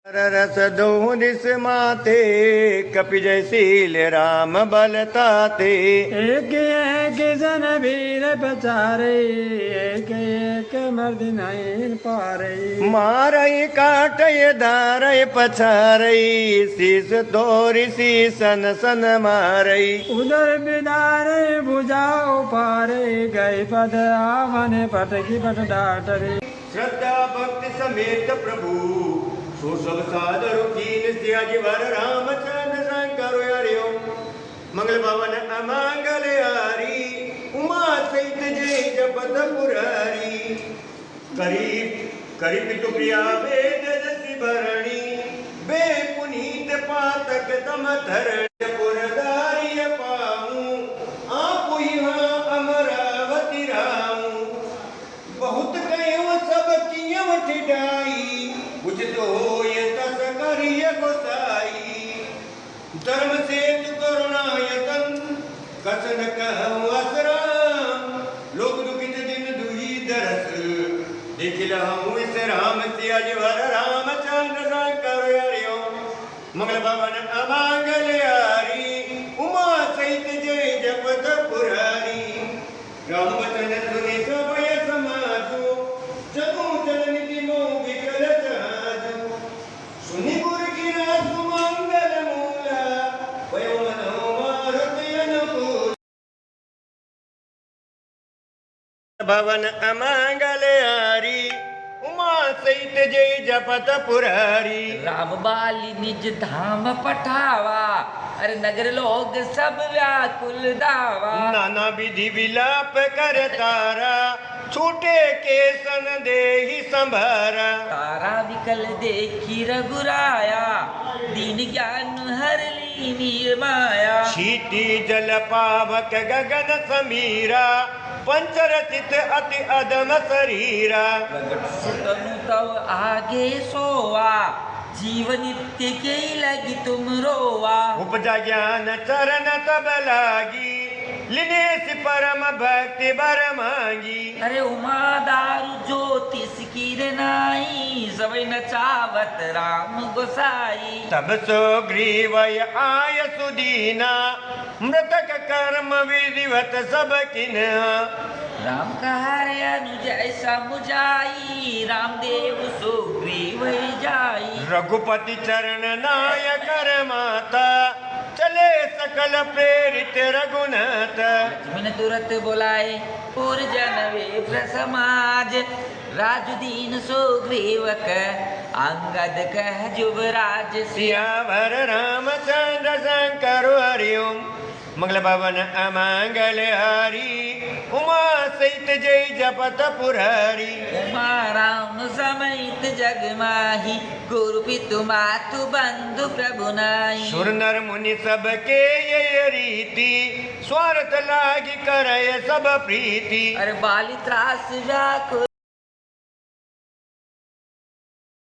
रस दो दिस माते कपि जयशील राम बलताते। एक एक जन वीर पचारे, एक एक मर्द नहीं पारे। मारई काटय दारय पछारई, शीस तोरी शीसन सन मारई। उदर बिदारे बुझाओ पारे, गए पद आवन पटकी पट डाटरे। श्रद्धा भक्ति समेत प्रभु सो सब सादर कीन सियाजी वर रामचंद्र शंकर हरिओ। मंगल भवन अमंगल हारी, उमा सहित जय जपत पुरारी। करीब करीब पितु प्रिया वेद जसी भरणी, बे पुनीत पातक तम धरण। पुरदारिय पाऊं आपु यहाँ अमरावती राऊं, बहुत कयो सब कियम ठिडाई, बुझत होय तस करिय गोसाई। धर्म सेतु करुणायतन कसन कहूँ असराम, लोक दुखित दिन दुही दरस, देखिल हूँ इस राम सियाज वर रामचंद्र शंकर हरिओ। मंगल भवन अमंगल हारी, उमा सहित जय जपत पुरारी। राम वचन सुनि सबय समाजो, जगु जननी मोह विकल जाजो। सुनि गुर गिरा सुमंगल मूला, वयो मनो मारुति अनुकूल। भवन अमंगल हारी, उमा सहित जय जपत पुरारी। राम बाली निज धाम पठावा, अरे नगर लोग सब व्याकुल दावा। नाना विधि विलाप कर तारा, छूटे के सन देहि संभारा। तारा विकल देखी रघुराया, दीन ज्ञान हर ली नीर माया। छीटी जल पावक गगन समीरा, पंचरचित अति अदम शरीरा। प्रगट सुतनु तव आगे सोवा, जीव नित्य के लगी तुम रोवा। उपजा ज्ञान चरण तब लागी, लिनेस परम भक्ति बर मांगी। अरे उमा दारु ज्योतिष की नाई, सब नचावत राम गोसाई। तब सो ग्रीवय आय सुदीना, मृतक कर्म विधिवत सब किन्हा। राम कहारे अनुज ऐसा मुजाई, रामदेव सुग्रीव जाई। रघुपति चरण नायक माता, चले सकल प्रेरित रघुनाथ। लक्ष्मण तुरत बोलाए पुर जन वे समाज, राजुदीन सुग्रीव अंगद कह जुबराज। सियावर रामचंद्र शंकर हरिओ। मंगल भवन अमंगल हारी, उमा सहित जय जपत पुरारी। उमा राम समेत जग माही, गुरु पितु मातु बंधु प्रभु नाई। सुर नर मुनि सब के ये रीति, स्वार्थ लागी करय सब प्रीति। अरे बाली त्रास व्याकुल